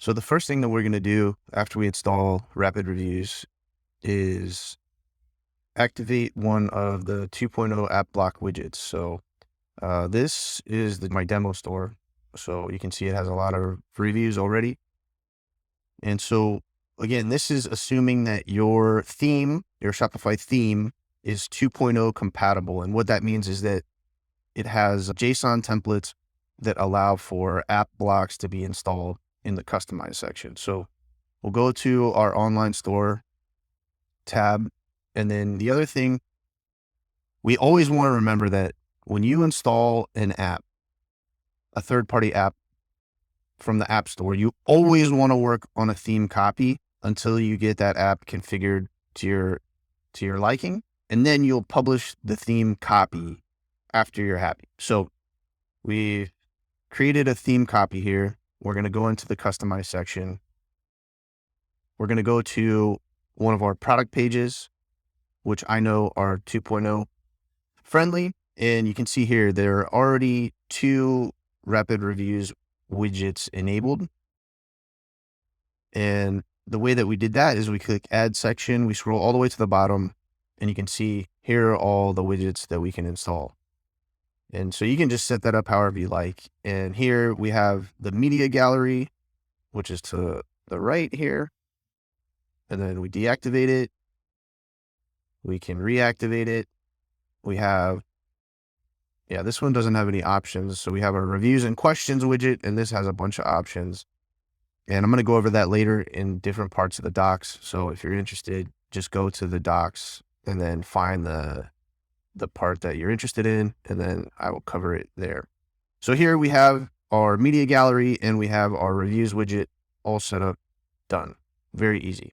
So the first thing that we're going to do after we install Rapid Reviews is activate one of the 2.0 app block widgets. So this is my demo store. So you can see it has a lot of reviews already. And so again, this is assuming that your theme, your Shopify theme, is 2.0 compatible. And what that means is that it has JSON templates that allow for app blocks to be installed in the customize section. So we'll go to our online store tab. And then the other thing, we always want to remember that when you install an app, a third-party app from the App Store, you always want to work on a theme copy until you get that app configured to your liking. And then you'll publish the theme copy after you're happy. So we created a theme copy here. We're going to go into the customize section. We're going to go to one of our product pages, which I know are 2.0 friendly. And you can see here, there are already 2 Rapid Reviews widgets enabled. And the way that we did that is we click add section, we scroll all the way to the bottom, and you can see here are all the widgets that we can install. And so you can just set that up however you like. And here we have the media gallery, which is to the right here. And then we deactivate it. We can reactivate it. We have, this one doesn't have any options. So we have our reviews and questions widget, and this has a bunch of options. And I'm going to go over that later in different parts of the docs. So if you're interested, just go to the docs and then find the part that you're interested in, and then I will cover it there. So here we have our media gallery and we have our reviews widget all set up, done. Very easy.